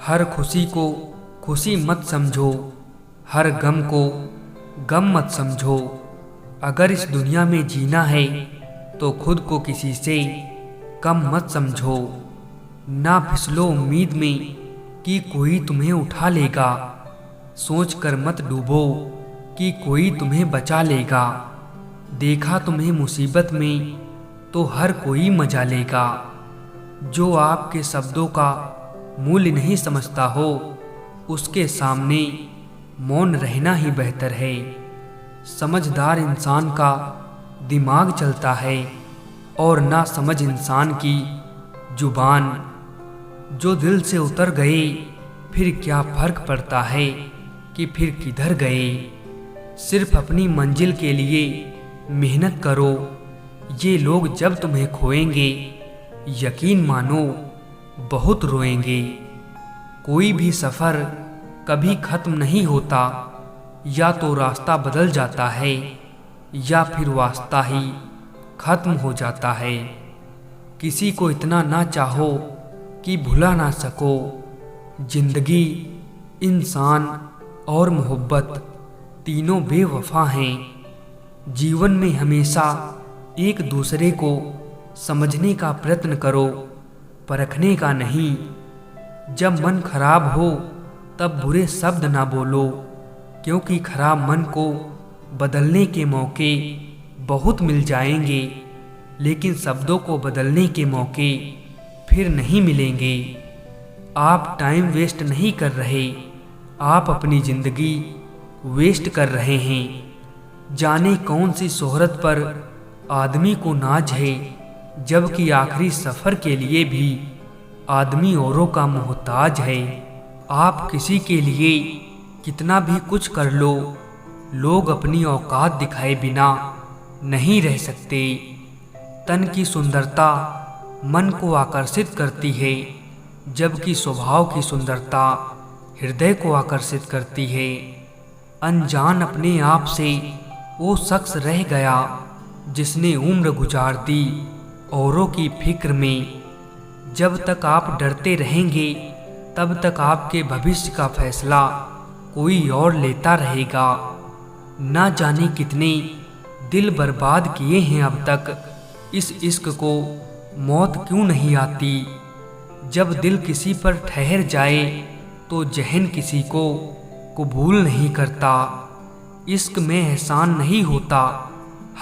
हर खुशी को खुशी मत समझो, हर गम को गम मत समझो। अगर इस दुनिया में जीना है तो खुद को किसी से कम मत समझो। ना फिसलो उम्मीद में कि कोई तुम्हें उठा लेगा, सोच कर मत डूबो कि कोई तुम्हें बचा लेगा। देखा तुम्हें मुसीबत में तो हर कोई मजा लेगा। जो आपके शब्दों का मूल्य नहीं समझता हो, उसके सामने मौन रहना ही बेहतर है। समझदार इंसान का दिमाग चलता है और ना समझ इंसान की जुबान। जो दिल से उतर गए फिर क्या फर्क पड़ता है कि फिर किधर गए। सिर्फ अपनी मंजिल के लिए मेहनत करो। ये लोग जब तुम्हें खोएंगे, यकीन मानो बहुत रोएंगे। कोई भी सफ़र कभी ख़त्म नहीं होता। या तो रास्ता बदल जाता है या फिर वास्ता ही ख़त्म हो जाता है। किसी को इतना ना चाहो कि भुला ना सको। जिंदगी, इंसान और मोहब्बत तीनों बेवफा हैं। जीवन में हमेशा एक दूसरे को समझने का प्रयत्न करो, परखने का नहीं। जब मन खराब हो तब बुरे शब्द ना बोलो, क्योंकि खराब मन को बदलने के मौके बहुत मिल जाएंगे, लेकिन शब्दों को बदलने के मौके फिर नहीं मिलेंगे। आप टाइम वेस्ट नहीं कर रहे, आप अपनी ज़िंदगी वेस्ट कर रहे हैं। जाने कौन सी शोहरत पर आदमी को नाज है, जबकि आखिरी सफ़र के लिए भी आदमी औरों का मोहताज है। आप किसी के लिए कितना भी कुछ कर लो, लोग अपनी औकात दिखाए बिना नहीं रह सकते। तन की सुंदरता मन को आकर्षित करती है, जबकि स्वभाव की सुंदरता हृदय को आकर्षित करती है। अनजान अपने आप से वो शख्स रह गया जिसने उम्र गुजार दी औरों की फिक्र में। जब तक आप डरते रहेंगे तब तक आपके भविष्य का फैसला कोई और लेता रहेगा। ना जाने कितने दिल बर्बाद किए हैं अब तक। इस इश्क को मौत क्यों नहीं आती। जब दिल किसी पर ठहर जाए तो जहन किसी को कबूल नहीं करता। इश्क में एहसान नहीं होता,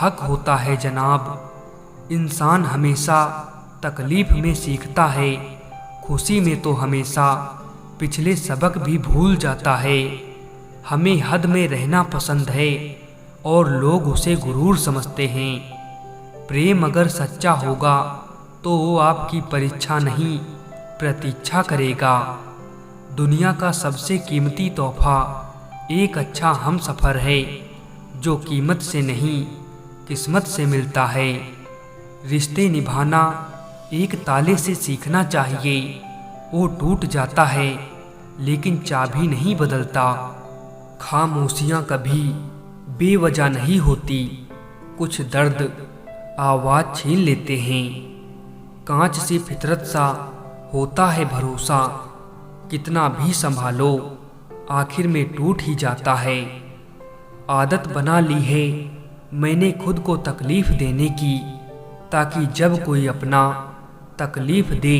हक होता है जनाब। इंसान हमेशा तकलीफ में सीखता है, खुशी में तो हमेशा पिछले सबक भी भूल जाता है। हमें हद में रहना पसंद है और लोग उसे गुरूर समझते हैं। प्रेम अगर सच्चा होगा तो वो आपकी परीक्षा नहीं प्रतीक्षा करेगा। दुनिया का सबसे कीमती तोहफा एक अच्छा हमसफ़र है, जो कीमत से नहीं किस्मत से मिलता है। रिश्ते निभाना एक ताले से सीखना चाहिए। वो टूट जाता है लेकिन चाबी नहीं बदलता। खामोशियाँ कभी बेवजह नहीं होती, कुछ दर्द आवाज़ छीन लेते हैं। कांच से फितरत सा होता है भरोसा, कितना भी संभालो आखिर में टूट ही जाता है। आदत बना ली है मैंने खुद को तकलीफ़ देने की, ताकि जब कोई अपना तकलीफ़ दे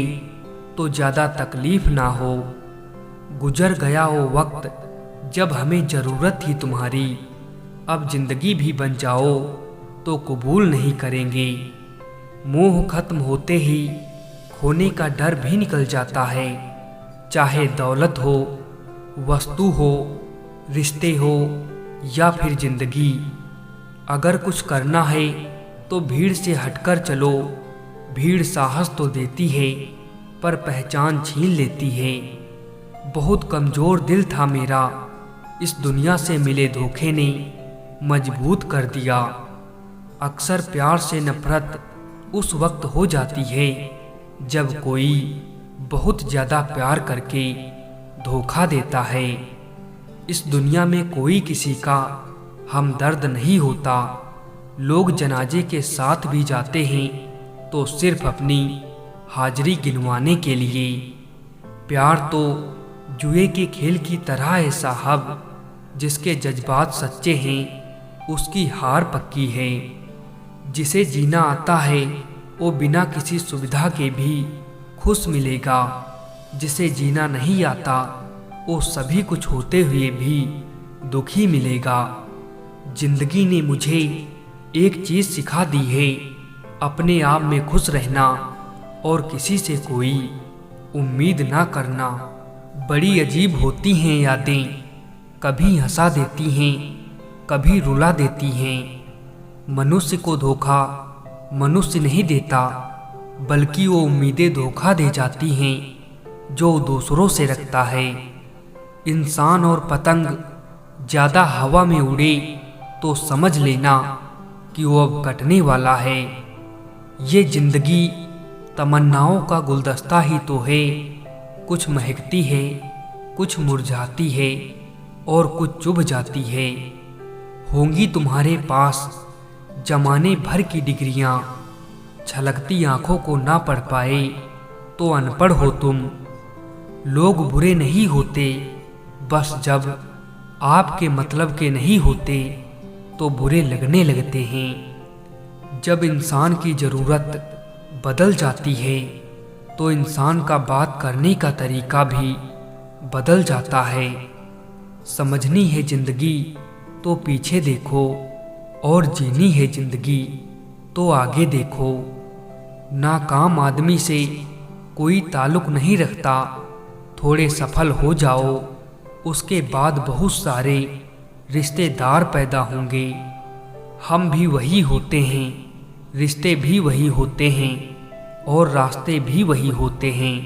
तो ज़्यादा तकलीफ़ ना हो। गुजर गया वो वक्त जब हमें ज़रूरत थी तुम्हारी। अब ज़िंदगी भी बन जाओ तो कबूल नहीं करेंगे। मोह खत्म होते ही खोने का डर भी निकल जाता है। चाहे दौलत हो, वस्तु हो, रिश्ते हो या फिर ज़िंदगी। अगर कुछ करना है तो भीड़ से हटकर चलो। भीड़ साहस तो देती है पर पहचान छीन लेती है। बहुत कमज़ोर दिल था मेरा, इस दुनिया से मिले धोखे ने मजबूत कर दिया। अक्सर प्यार से नफरत उस वक्त हो जाती है जब कोई बहुत ज़्यादा प्यार करके धोखा देता है। इस दुनिया में कोई किसी का हमदर्द नहीं होता। लोग जनाजे के साथ भी जाते हैं तो सिर्फ अपनी हाजिरी गिनवाने के लिए। प्यार तो जुए के खेल की तरह है साहब, जिसके जज्बात सच्चे हैं उसकी हार पक्की है। जिसे जीना आता है वो बिना किसी सुविधा के भी खुश मिलेगा, जिसे जीना नहीं आता वो सभी कुछ होते हुए भी दुखी मिलेगा। जिंदगी ने मुझे एक चीज़ सिखा दी है, अपने आप में खुश रहना और किसी से कोई उम्मीद ना करना। बड़ी अजीब होती हैं यादें, कभी हंसा देती हैं, कभी रुला देती हैं। मनुष्य को धोखा मनुष्य नहीं देता, बल्कि वो उम्मीदें धोखा दे जाती हैं जो दूसरों से रखता है। इंसान और पतंग ज़्यादा हवा में उड़े तो समझ लेना कि वो अब कटने वाला है। ये जिंदगी तमन्नाओं का गुलदस्ता ही तो है, कुछ महकती है, कुछ मुरझाती है और कुछ चुभ जाती है। होंगी तुम्हारे पास जमाने भर की डिग्रियां, छलकती आंखों को ना पढ़ पाए तो अनपढ़ हो तुम। लोग बुरे नहीं होते, बस जब आपके मतलब के नहीं होते तो बुरे लगने लगते हैं। जब इंसान की ज़रूरत बदल जाती है तो इंसान का बात करने का तरीका भी बदल जाता है। समझनी है ज़िंदगी तो पीछे देखो, और जीनी है ज़िंदगी तो आगे देखो। नाकाम आदमी से कोई ताल्लुक़ नहीं रखता, थोड़े सफल हो जाओ उसके बाद बहुत सारे रिश्तेदार पैदा होंगे। हम भी वही होते हैं, रिश्ते भी वही होते हैं और रास्ते भी वही होते हैं।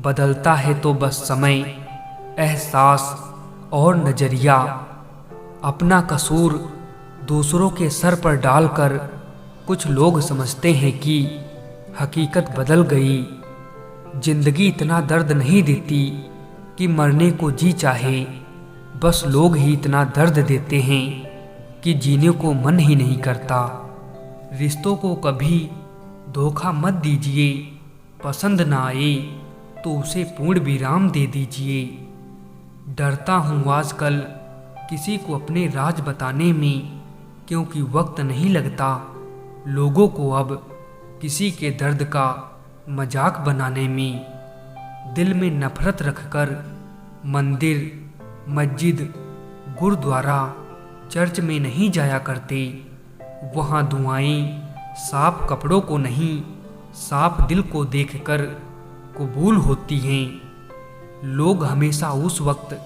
बदलता है तो बस समय, एहसास और नज़रिया। अपना कसूर दूसरों के सर पर डालकर कुछ लोग समझते हैं कि हकीकत बदल गई। जिंदगी इतना दर्द नहीं देती कि मरने को जी चाहे, बस लोग ही इतना दर्द देते हैं कि जीने को मन ही नहीं करता। रिश्तों को कभी धोखा मत दीजिए, पसंद ना आए तो उसे पूर्ण विराम दे दीजिए। डरता हूँ आजकल किसी को अपने राज बताने में, क्योंकि वक्त नहीं लगता लोगों को अब किसी के दर्द का मजाक बनाने में। दिल में नफरत रखकर मंदिर, मस्जिद, गुरुद्वारा, चर्च में नहीं जाया करते। वहाँ दुआएं साफ कपड़ों को नहीं, साफ दिल को देखकर कबूल होती हैं। लोग हमेशा उस वक्त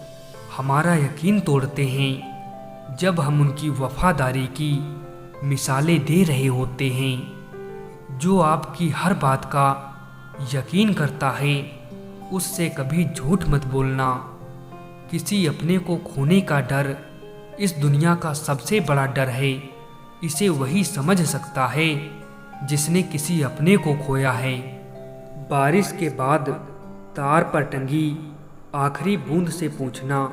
हमारा यकीन तोड़ते हैं जब हम उनकी वफादारी की मिसालें दे रहे होते हैं। जो आपकी हर बात का यकीन करता है उससे कभी झूठ मत बोलना। किसी अपने को खोने का डर इस दुनिया का सबसे बड़ा डर है। इसे वही समझ सकता है जिसने किसी अपने को खोया है। बारिश के बाद तार पर टंगी आखिरी बूंद से पूछना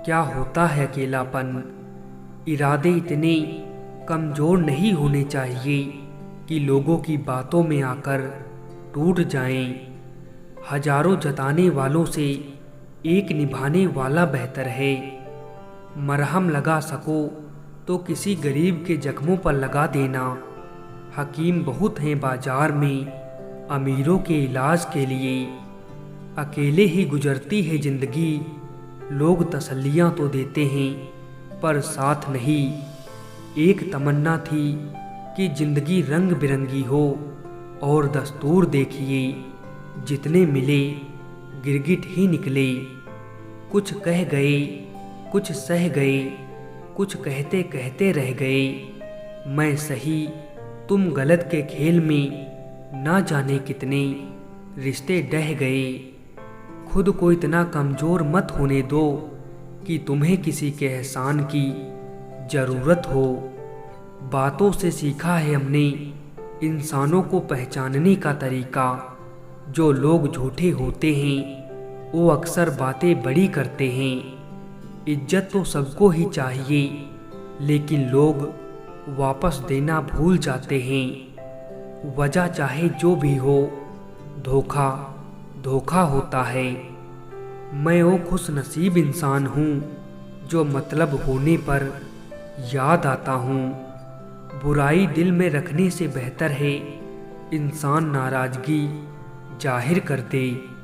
क्या होता है अकेलापन। इरादे इतने कमज़ोर नहीं होने चाहिए कि लोगों की बातों में आकर टूट जाएं। हजारों जताने वालों से एक निभाने वाला बेहतर है। मरहम लगा सको तो किसी गरीब के जख्मों पर लगा देना। हकीम बहुत हैं बाजार में अमीरों के इलाज के लिए। अकेले ही गुजरती है ज़िंदगी, लोग तसल्लियाँ तो देते हैं पर साथ नहीं। एक तमन्ना थी कि ज़िंदगी रंग बिरंगी हो, और दस्तूर देखिए जितने मिले गिरगिट ही निकले। कुछ कह गए, कुछ सह गए, कुछ कहते कहते रह गए। मैं सही तुम गलत के खेल में ना जाने कितने रिश्ते डह गए। खुद को इतना कमज़ोर मत होने दो कि तुम्हें किसी के एहसान की ज़रूरत हो। बातों से सीखा है हमने इंसानों को पहचानने का तरीका। जो लोग झूठे होते हैं वो अक्सर बातें बड़ी करते हैं। इज्जत तो सबको ही चाहिए, लेकिन लोग वापस देना भूल जाते हैं। वजह चाहे जो भी हो, धोखा धोखा होता है। मैं वो खुश नसीब इंसान हूँ जो मतलब होने पर याद आता हूँ। बुराई दिल में रखने से बेहतर है इंसान नाराज़गी जाहिर कर दे।